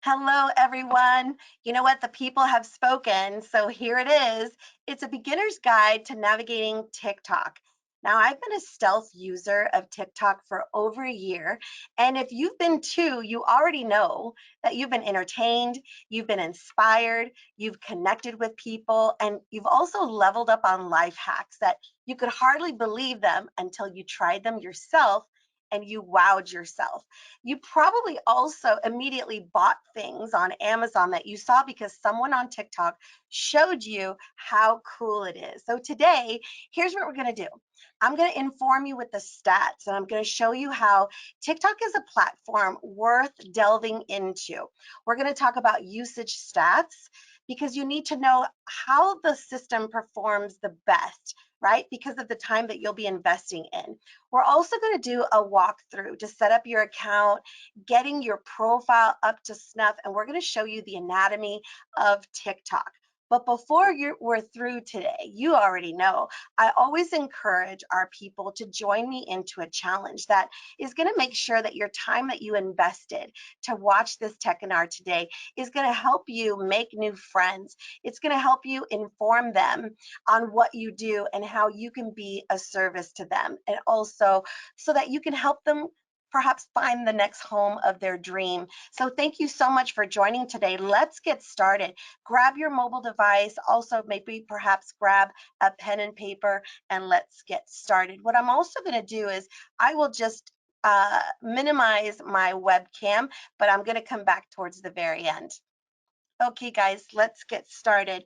Hello, everyone. You know what? The people have spoken. So here it is. It's a beginner's guide to navigating TikTok. Now, I've been a stealth user of TikTok for over a year. And if you've been too, you already know that you've been entertained, you've been inspired, you've connected with people, and you've also leveled up on life hacks that you could hardly believe them until you tried them yourself and you wowed yourself. You probably also immediately bought things on Amazon that you saw because someone on TikTok showed you how cool it is. So today, here's what we're going to do. I'm going to inform you with the stats and I'm going to show you how TikTok is a platform worth delving into. We're going to talk about usage stats because you need to know how the system performs the best, right? Because of the time that you'll be investing in. We're also going to do a walkthrough to set up your account, getting your profile up to snuff, and we're going to show you the anatomy of TikTok. But before we're through today, you already know, I always encourage our people to join me into a challenge that is going to make sure that your time that you invested to watch this tech and art today is going to help you make new friends. It's going to help you inform them on what you do and how you can be a service to them, and also so that you can help them perhaps find the next home of their dream. So thank you so much for joining today. Let's get started. Grab your mobile device, also maybe perhaps grab a pen and paper, and let's get started. What I'm also going to do is I will just minimize my webcam, but I'm going to come back towards the very end. Okay, guys, let's get started.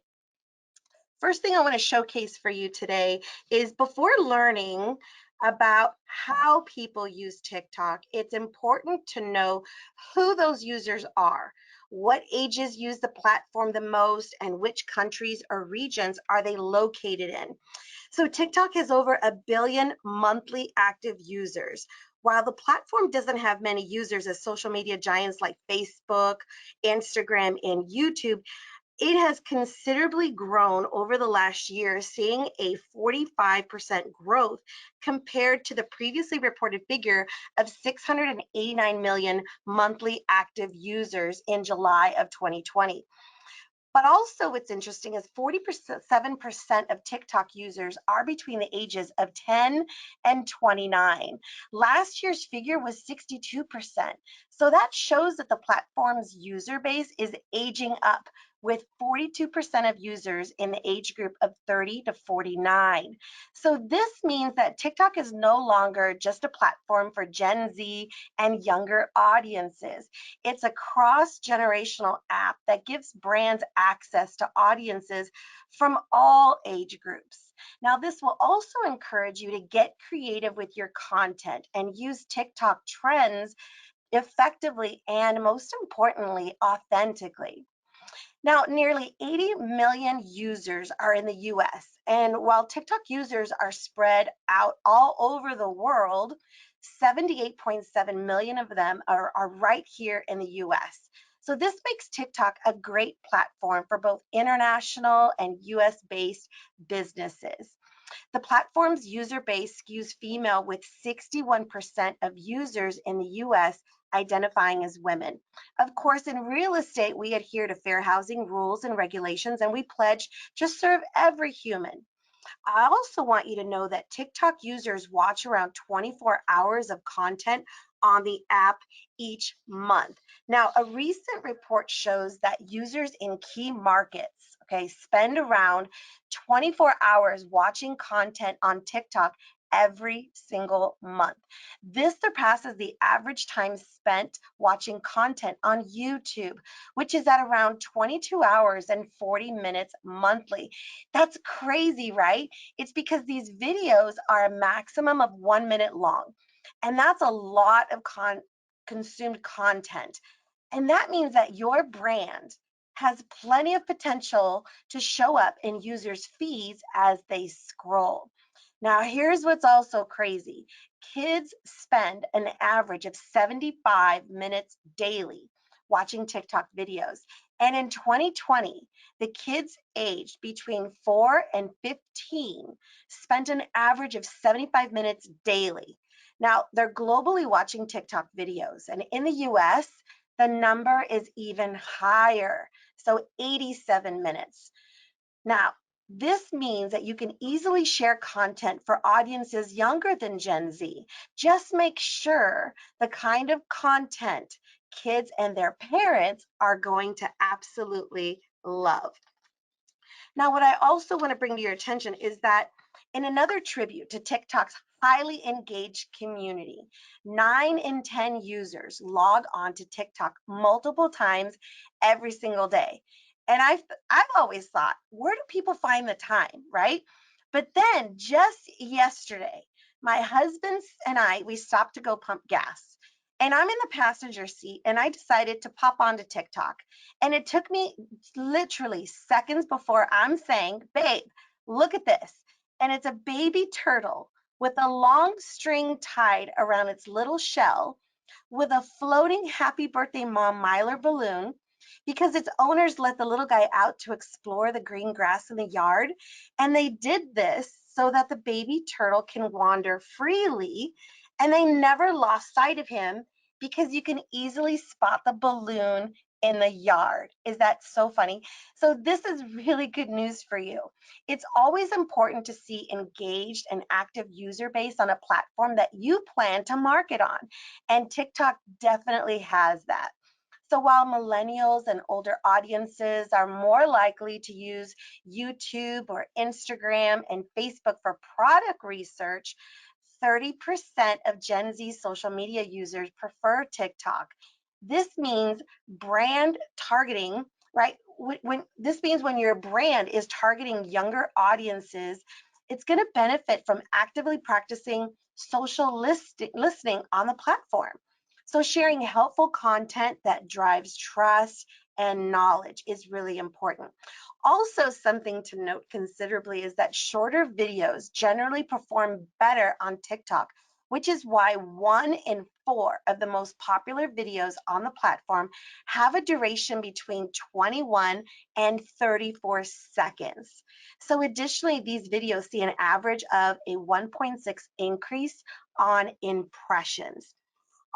First thing I want to showcase for you today is before learning about how people use TikTok, it's important to know who those users are, what ages use the platform the most, and which countries or regions are they located in. So TikTok has over 1 billion monthly active users. While the platform doesn't have many users as social media giants like Facebook, Instagram, and YouTube, it has considerably grown over the last year, seeing a 45% growth compared to the previously reported figure of 689 million monthly active users in July of 2020. But also, what's interesting is 47% of TikTok users are between the ages of 10 and 29. Last year's figure was 62%. So that shows that the platform's user base is aging up, with 42% of users in the age group of 30 to 49. So this means that TikTok is no longer just a platform for Gen Z and younger audiences. It's a cross-generational app that gives brands access to audiences from all age groups. Now, this will also encourage you to get creative with your content and use TikTok trends effectively and, most importantly, authentically. Now, nearly 80 million users are in the US, and while TikTok users are spread out all over the world, 78.7 million of them are right here in the US. So, this makes TikTok a great platform for both international and US based businesses. The platform's user base skews female, with 61% of users in the US identifying as women. Of course, in real estate, we adhere to fair housing rules and regulations, and we pledge to serve every human. I also want you to know that TikTok users watch around 24 hours of content on the app each month. Now, a recent report shows that users in key markets, okay, spend around 24 hours watching content on TikTok every single month. This surpasses the average time spent watching content on YouTube, which is at around 22 hours and 40 minutes monthly. That's crazy, right? It's because these videos are a maximum of 1 minute long. And that's a lot of consumed content. And that means that your brand has plenty of potential to show up in users' feeds as they scroll. Now, here's what's also crazy. Kids spend an average of 75 minutes daily watching TikTok videos. And in 2020, the kids aged between 4 and 15 spent an average of 75 minutes daily. Now, they're globally watching TikTok videos. And in the US, The number is even higher, so 87 minutes. Now, this means that you can easily share content for audiences younger than Gen Z. Just make sure the kind of content kids and their parents are going to absolutely love. Now, what I also want to bring to your attention is that in another tribute to TikTok's highly engaged community, 9 in 10 users log on to TikTok multiple times every single day. And I've always thought, where do people find the time, right? But then just yesterday, my husband and we stopped to go pump gas. And I'm in the passenger seat and I decided to pop onto TikTok. And it took me literally seconds before I'm saying, babe, look at this. And it's a baby turtle with a long string tied around its little shell with a floating happy birthday mom Mylar balloon because its owners let the little guy out to explore the green grass in the yard. And they did this so that the baby turtle can wander freely. And they never lost sight of him because you can easily spot the balloon in the yard. Is that so funny? So, this is really good news for you. It's always important to see engaged and active user base on a platform that you plan to market on. And TikTok definitely has that. So while millennials and older audiences are more likely to use YouTube or Instagram and Facebook for product research, 30% of Gen Z social media users prefer TikTok. This means brand targeting, right? When this means when your brand is targeting younger audiences, it's going to benefit from actively practicing listening on the platform. So, sharing helpful content that drives trust and knowledge is really important. Also, something to note considerably is that shorter videos generally perform better on TikTok, which is why 1 in 4 of the most popular videos on the platform have a duration between 21 and 34 seconds. So, additionally, these videos see an average of a 1.6 increase on impressions.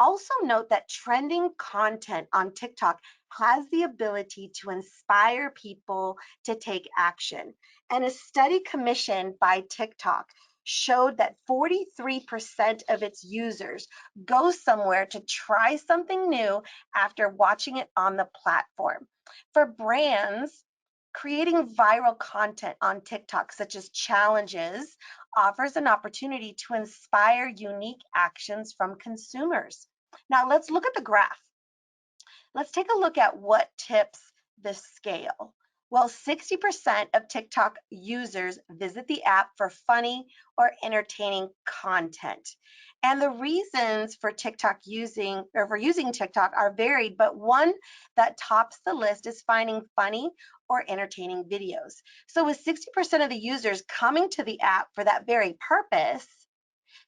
Also, note that trending content on TikTok has the ability to inspire people to take action. And a study commissioned by TikTok showed that 43% of its users go somewhere to try something new after watching it on the platform. For brands, creating viral content on TikTok, such as challenges, offers an opportunity to inspire unique actions from consumers. Now let's look at the graph. Let's take a look at what tips the scale. Well, 60% of TikTok users visit the app for funny or entertaining content. And the reasons for using TikTok are varied, but one that tops the list is finding funny or entertaining videos. So with 60% of the users coming to the app for that very purpose,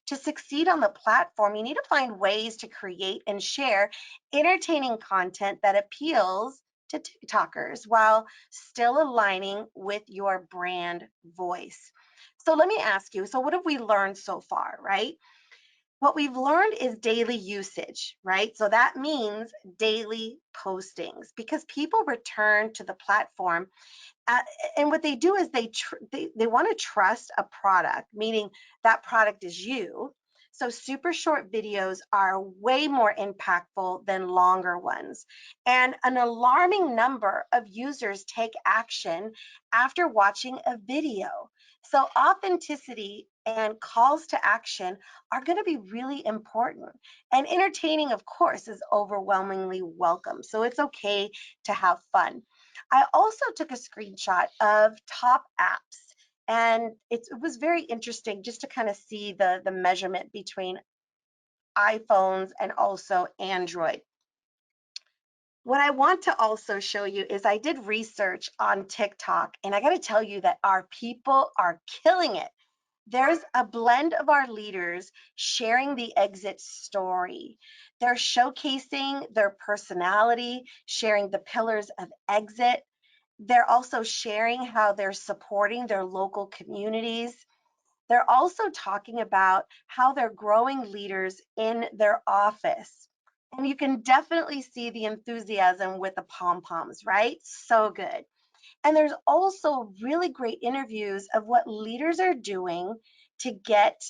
to succeed on the platform, you need to find ways to create and share entertaining content that appeals to TikTokers while still aligning with your brand voice. So let me ask you, so what have we learned so far, right? What we've learned is daily usage, right? So that means daily postings because people return to the platform uh, and what they do is they want to trust a product, meaning that product is you. So super short videos are way more impactful than longer ones. And an alarming number of users take action after watching a video. So authenticity and calls to action are going to be really important. And entertaining, of course, is overwhelmingly welcome. So it's okay to have fun. I also took a screenshot of top apps, and it was very interesting just to kind of see the measurement between iPhones and also Android. What I want to also show you is I did research on TikTok, and I got to tell you that our people are killing it. There's a blend of our leaders sharing the exit story. They're showcasing their personality, sharing the pillars of exit. They're also sharing how they're supporting their local communities. They're also talking about how they're growing leaders in their office. And you can definitely see the enthusiasm with the pom poms, right? So good. And there's also really great interviews of what leaders are doing to get,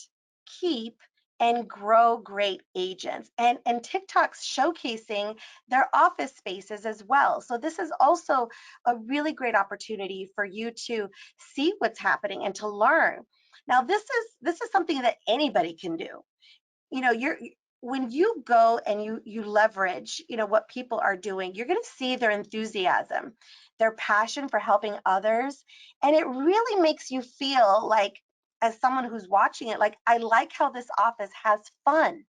keep, and grow great agents. And TikTok's showcasing their office spaces as well. So this is also a really great opportunity for you to see what's happening and to learn. Now this is something that anybody can do. You're when you go and you leverage, what people are doing, you're going to see their enthusiasm, their passion for helping others, and it really makes you feel like, as someone who's watching it, like, I like how this office has fun,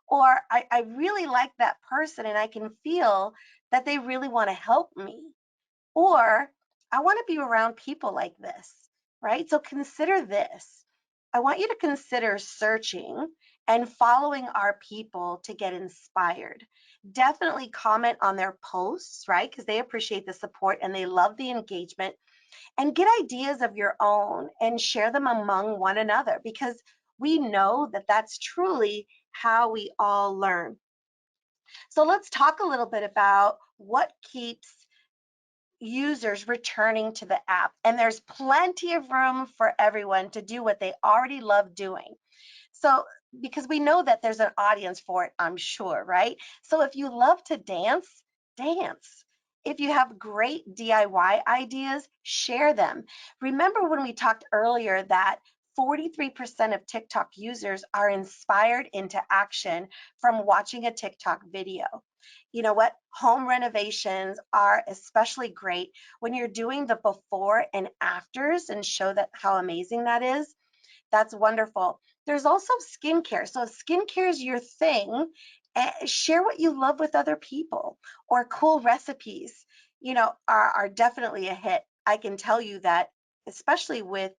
or I really like that person and I can feel that they really want to help me, or I want to be around people like this, right? So consider this. I want you to consider searching and following our people to get inspired. Definitely comment on their posts, right? Because they appreciate the support and they love the engagement. And get ideas of your own and share them among one another, because we know that that's truly how we all learn. So let's talk a little bit about what keeps users returning to the app. And there's plenty of room for everyone to do what they already love doing. So, because we know that there's an audience for it, I'm sure, right? So, if you love to dance, dance. If you have great DIY ideas, share them. Remember when we talked earlier that 43% of TikTok users are inspired into action from watching a TikTok video. You know what? Home renovations are especially great when you're doing the before and afters and show that how amazing that is. That's wonderful. There's also skincare. So if skincare is your thing, share what you love with other people, or cool recipes, are definitely a hit. I can tell you that, especially with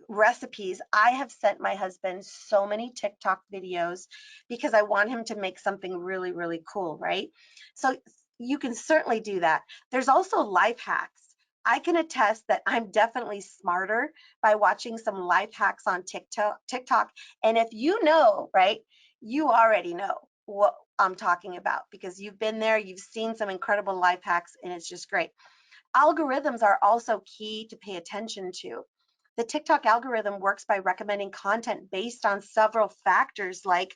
recipes. I have sent my husband so many TikTok videos because I want him to make something really, really cool, right? So you can certainly do that. There's also life hacks. I can attest that I'm definitely smarter by watching some life hacks on TikTok. And if you know, right, you already know what I'm talking about because you've been there, you've seen some incredible life hacks, and it's just great. Algorithms are also key to pay attention to. The TikTok algorithm works by recommending content based on several factors like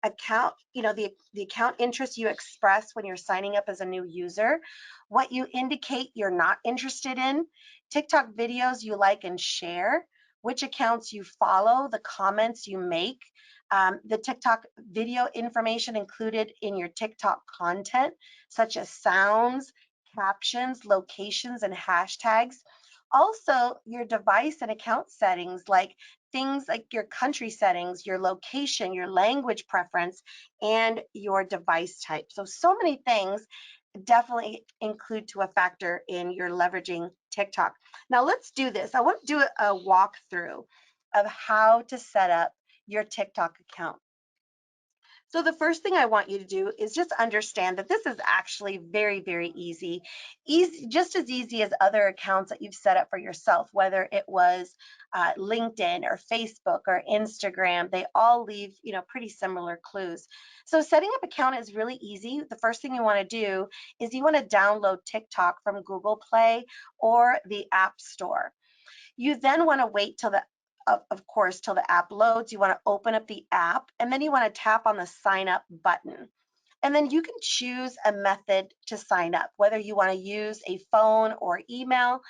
the account interest you express when you're signing up as a new user, what you indicate you're not interested in, TikTok videos you like and share, which accounts you follow, the comments you make, the TikTok video information included in your TikTok content, such as sounds, captions, locations, and hashtags. Also, your device and account settings, like things like your country settings, your location, your language preference, and your device type. So many things definitely include to a factor in your leveraging TikTok. Now, let's do this. I want to do a walkthrough of how to set up your TikTok account. So the first thing I want you to do is just understand that this is actually very, very easy. Easy, just as easy as other accounts that you've set up for yourself, whether it was LinkedIn or Facebook or Instagram. They all leave, pretty similar clues. So setting up account is really easy. The first thing you want to do is you want to download TikTok from Google Play or the App Store. You then want to wait till of course, till the app loads. You want to open up the app and then you want to tap on the sign up button. And then you can choose a method to sign up, whether you want to use a phone or email,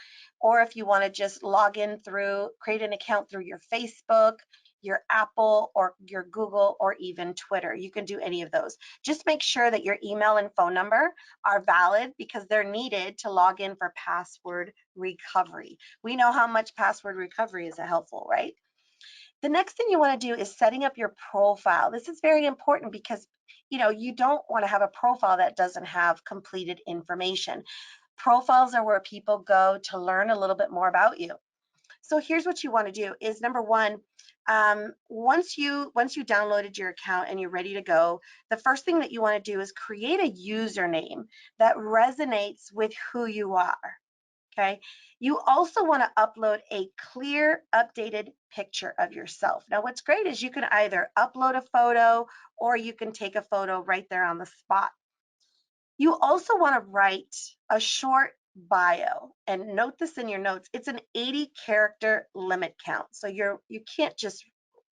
or if you want to just log in through, create an account through your Facebook, your Apple, or your Google, or even Twitter. You can do any of those. Just make sure that your email and phone number are valid because they're needed to log in for password recovery. We know how much password recovery is helpful, right? The next thing you want to do is setting up your profile. This is very important because you don't want to have a profile that doesn't have completed information. Profiles are where people go to learn a little bit more about you. So here's what you want to do is number one, once you downloaded your account and you're ready to go, the first thing that you want to do is create a username that resonates with who you are. Okay. You also want to upload a clear, updated picture of yourself. Now, what's great is you can either upload a photo or you can take a photo right there on the spot. You also want to write a short bio, and note this in your notes. It's an 80 character limit count. So you can't just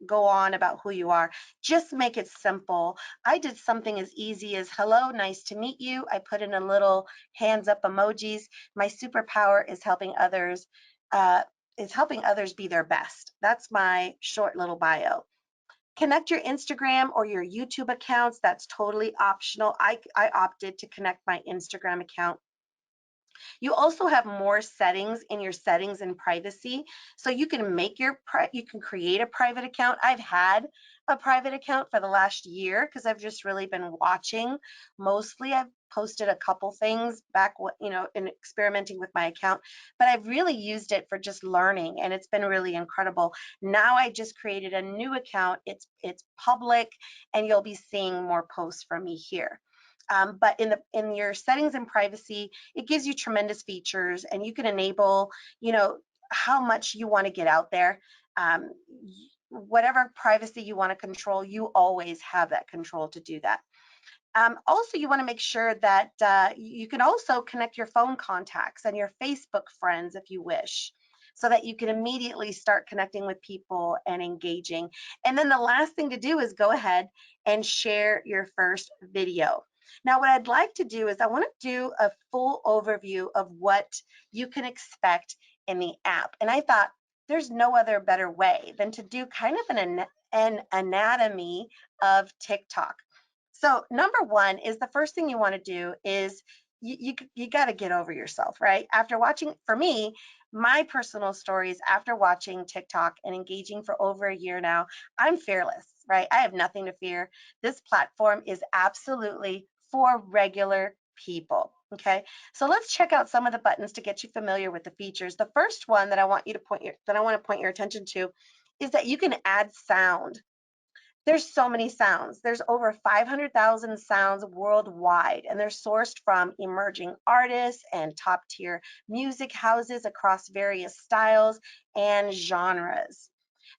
go on about who you are. Just make it simple. I did something as easy as hello, nice to meet you. I put in a little hands up emojis. My superpower uh, is helping others be their best. That's my short little bio. Connect your Instagram or your YouTube accounts. That's totally optional. I opted to connect my Instagram account. You also have more settings in your settings and privacy. So you can you can create a private account. I've had a private account for the last year because I've just really been watching. Mostly I've posted a couple things back, in experimenting with my account, but I've really used it for just learning and it's been really incredible. Now I just created a new account. It's public and you'll be seeing more posts from me here. But in your settings and privacy, it gives you tremendous features and you can enable, how much you want to get out there. Um, Whatever privacy you want to control, you always have that control to do that. Also, you want to make sure that you can also connect your phone contacts and your Facebook friends if you wish, so that you can immediately start connecting with people and engaging. And then the last thing to do is go ahead and share your first video. Now, what I'd like to do is I want to do a full overview of what you can expect in the app. And I thought there's no other better way than to do kind of an anatomy of TikTok. So number one is the first thing you want to do is you got to get over yourself, right? After watching, for me, my personal stories after watching TikTok and engaging for over a year now, I'm fearless, right? I have nothing to fear. This platform is absolutely for regular people. Okay, so let's check out some of the buttons to get you familiar with the features. The first one that I want to point your attention to is that you can add sound. There's so many sounds. There's over 500,000 sounds worldwide, and they're sourced from emerging artists and top tier music houses across various styles and genres.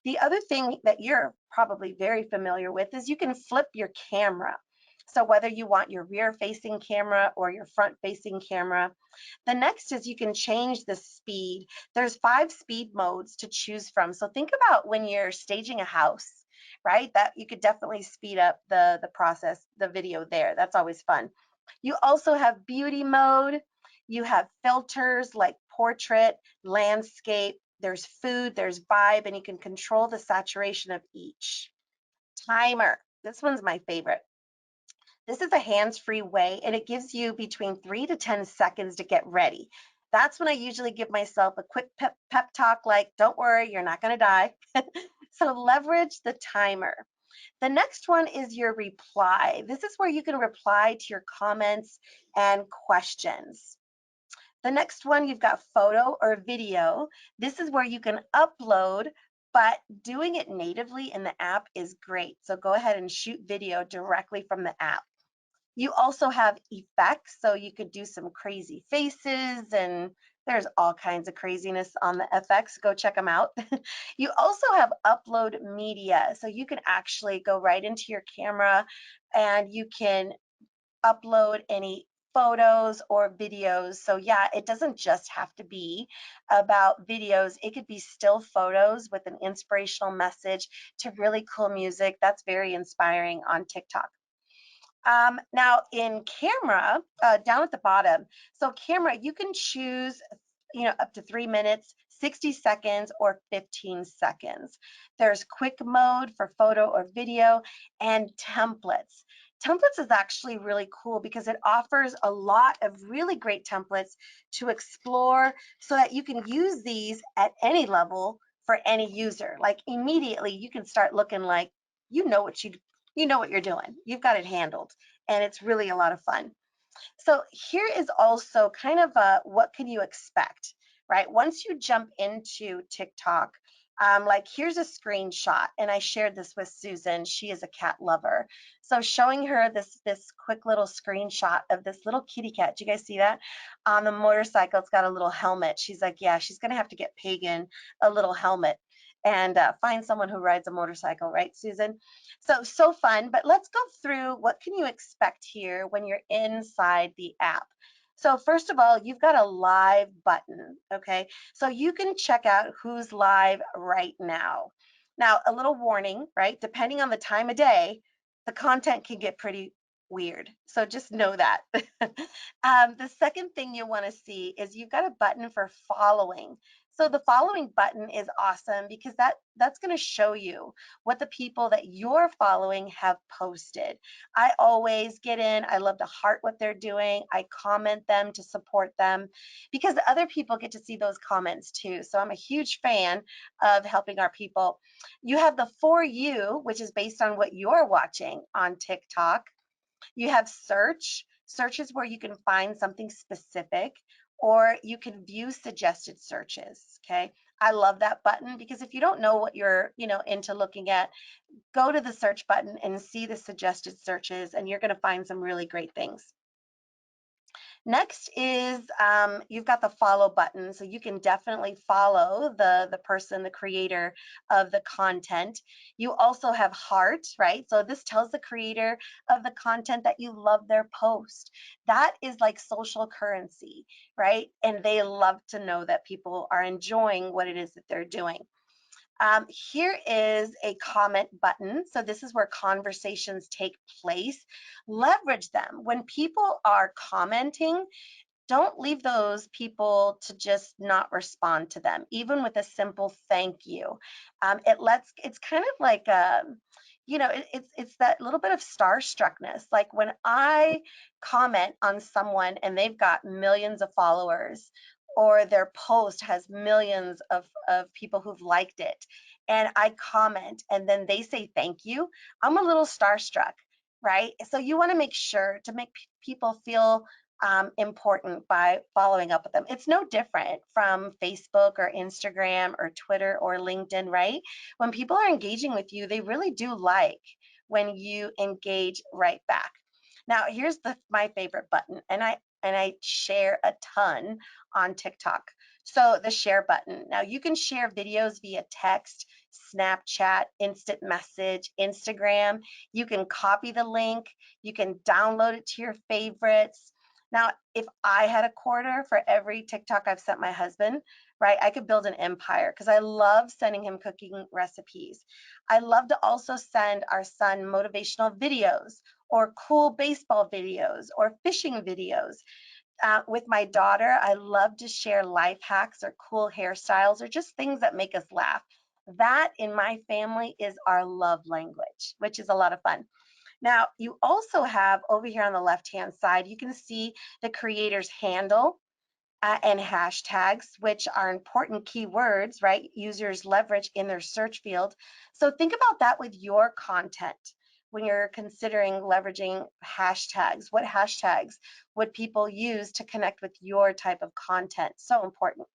The other thing that you're probably very familiar with is you can flip your camera. So whether you want your rear facing camera or your front facing camera. The next is you can change the speed. There's 5 speed modes to choose from. So think about when you're staging a house, right? That you could definitely speed up the process, the video there. That's always fun. You also have beauty mode. You have filters like portrait, landscape, there's food, there's vibe, and you can control the saturation of each. Timer. This one's my favorite. This is a hands-free way, and it gives you between 3 to 10 seconds to get ready. That's when I usually give myself a quick pep talk like, don't worry, you're not going to die. So leverage the timer. The next one is your reply. This is where you can reply to your comments and questions. The next one, you've got photo or video. This is where you can upload, but doing it natively in the app is great. So go ahead and shoot video directly from the app. You also have effects, so you could do some crazy faces, and there's all kinds of craziness on the effects. Go check them out. You also have upload media, so you can actually go right into your camera and you can upload any photos or videos. So yeah, it doesn't just have to be about videos. It could be still photos with an inspirational message to really cool music. That's very inspiring on TikTok. Now in camera, down at the bottom, so camera, you can choose, up to 3 minutes, 60 seconds, or 15 seconds. There's quick mode for photo or video and templates. Templates is actually really cool because it offers a lot of really great templates to explore so that you can use these at any level for any user. Like immediately you can start looking like you know what you're doing. You've got it handled, and it's really a lot of fun. So here is also kind of what can you expect, right? Once you jump into TikTok, Like here's a screenshot, and I shared this with Susan. She is a cat lover. So showing her this quick little screenshot of this little kitty cat. Do you guys see that? On the motorcycle, it's got a little helmet. She's like, yeah, she's gonna have to get Pagan a little helmet and find someone who rides a motorcycle, right, Susan? So fun. But let's go through what can you expect here when you're inside the app. So first of all, you've got a live button, okay? So you can check out who's live right now. Now, a little warning, right? Depending on the time of day, the content can get pretty weird. So just know that. The second thing you want to see is you've got a button for following. So the following button is awesome because that's going to show you what the people that you're following have posted. I always get in, I love to heart what they're doing. I comment them to support them because other people get to see those comments too. So I'm a huge fan of helping our people. You have the For You, which is based on what you're watching on TikTok. You have search. Search is where you can find something specific, or you can view suggested searches. Okay. I love that button because if you don't know what you're, into looking at, go to the search button and see the suggested searches, and you're going to find some really great things. Next is you've got the follow button, so you can definitely follow the person, the creator of the content. You also have heart, right? So this tells the creator of the content that you love their post. That is like social currency, right? And they love to know that people are enjoying what it is that they're doing. Here is a comment button. So this is where conversations take place. Leverage them. When people are commenting, don't leave those people to just not respond to them, even with a simple thank you. It's kind of like, it's that little bit of starstruckness. Like when I comment on someone and they've got millions of followers, or their post has millions of people who've liked it, and I comment and then they say thank you, I'm a little starstruck, right? So you want to make sure to make people feel important by following up with them. It's no different from Facebook or Instagram or Twitter or LinkedIn, right? When people are engaging with you, they really do like when you engage right back. Now, here's my favorite button, and I share a ton on TikTok. So the share button. Now you can share videos via text, Snapchat, instant message, Instagram. You can copy the link. You can download it to your favorites. Now, if I had a quarter for every TikTok I've sent my husband, right, I could build an empire because I love sending him cooking recipes. I love to also send our son motivational videos or cool baseball videos or fishing videos. With my daughter, I love to share life hacks or cool hairstyles or just things that make us laugh. That in my family is our love language, which is a lot of fun. Now, you also have over here on the left-hand side, you can see the creator's handle and hashtags, which are important keywords, right? Users leverage in their search field. So think about that with your content when you're considering leveraging hashtags. What hashtags would people use to connect with your type of content? So important.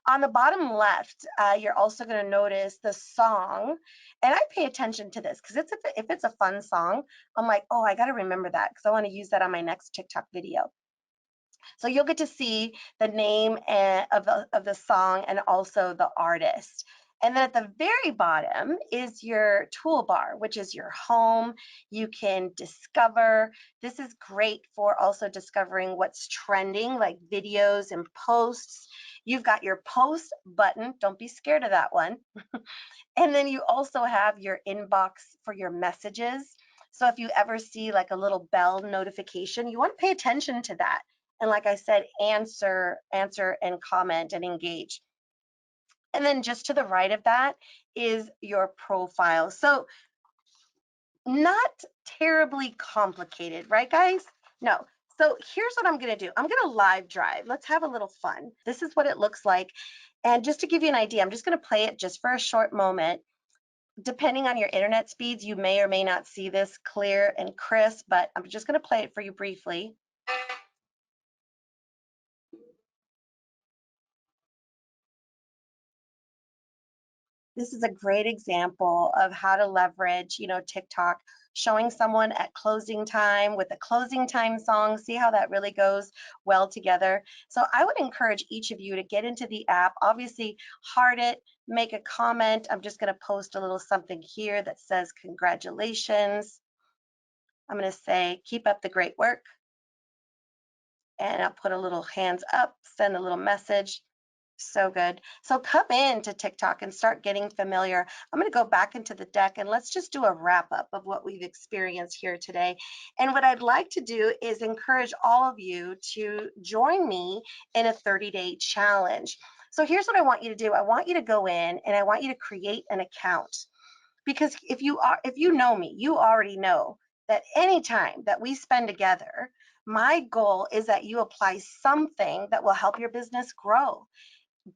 On the bottom left, you're also going to notice the song, and I pay attention to this because if it's a fun song, I'm like, oh, I got to remember that because I want to use that on my next TikTok video. So you'll get to see the name of the song and also the artist. And then at the very bottom is your toolbar, which is your home. You can discover. This is great for also discovering what's trending, like videos and posts. You've got your post button. Don't be scared of that one. And then you also have your inbox for your messages. So if you ever see like a little bell notification, you want to pay attention to that. And like I said, answer and comment and engage. And then just to the right of that is your profile. So not terribly complicated, right, guys? No. So here's what I'm going to do. I'm going to live drive. Let's have a little fun. This is what it looks like. And just to give you an idea, I'm just going to play it just for a short moment. Depending on your internet speeds, you may or may not see this clear and crisp, but I'm just going to play it for you briefly. This is a great example of how to leverage, TikTok, showing someone at closing time with a closing time song. See how that really goes well together. So I would encourage each of you to get into the app. Obviously, heart it, make a comment. I'm just going to post a little something here that says congratulations. I'm going to say keep up the great work, and I'll put a little hands up, send a little message. So good. So come in to TikTok and start getting familiar. I'm going to go back into the deck and let's just do a wrap up of what we've experienced here today. And what I'd like to do is encourage all of you to join me in a 30-day challenge. So here's what I want you to do. I want you to go in and I want you to create an account, because if you know me, you already know that anytime that we spend together, my goal is that you apply something that will help your business grow.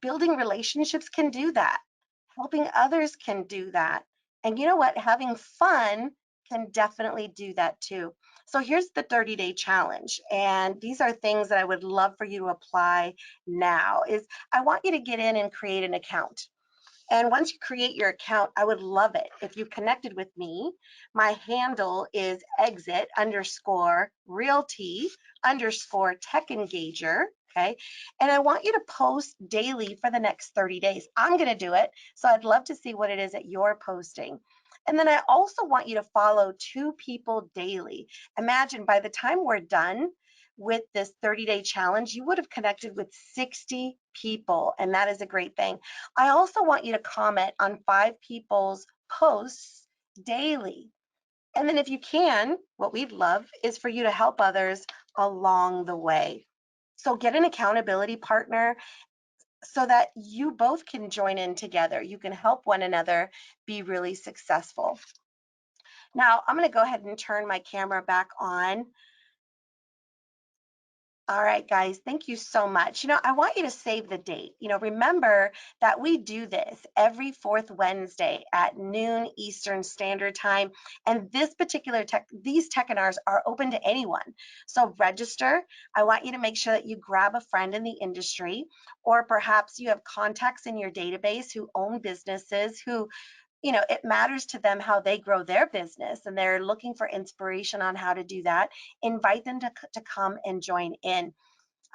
Building relationships can do that. Helping others can do that. And you know what? Having fun can definitely do that too. So here's the 30-day challenge. And these are things that I would love for you to apply now. Is I want you to get in and create an account. And once you create your account, I would love it if you connected with me. My handle is exit underscore realty underscore tech engager. Okay. And I want you to post daily for the next 30 days. I'm going to do it. So I'd love to see what it is that you're posting. And then I also want you to follow 2 people daily. Imagine by the time we're done with this 30-day challenge, you would have connected with 60 people. And that is a great thing. I also want you to comment on 5 people's posts daily. And then if you can, what we'd love is for you to help others along the way. So get an accountability partner so that you both can join in together. You can help one another be really successful. Now, I'm going to go ahead and turn my camera back on. All right, guys, thank you so much. I want you to save the date. Remember that we do this every fourth Wednesday at noon Eastern Standard Time. And these tech-inars are open to anyone. So register. I want you to make sure that you grab a friend in the industry, or perhaps you have contacts in your database who own businesses who it matters to them how they grow their business and they're looking for inspiration on how to do that. Invite them to come and join in.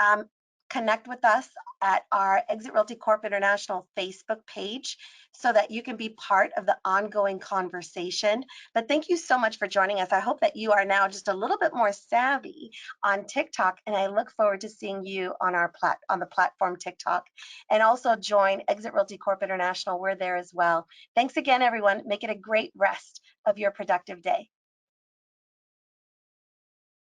Um, Connect with us at our Exit Realty Corp International Facebook page so that you can be part of the ongoing conversation. But thank you so much for joining us. I hope that you are now just a little bit more savvy on TikTok, and I look forward to seeing you on on the platform TikTok. And also join Exit Realty Corp International. We're there as well. Thanks again, everyone. Make it a great rest of your productive day.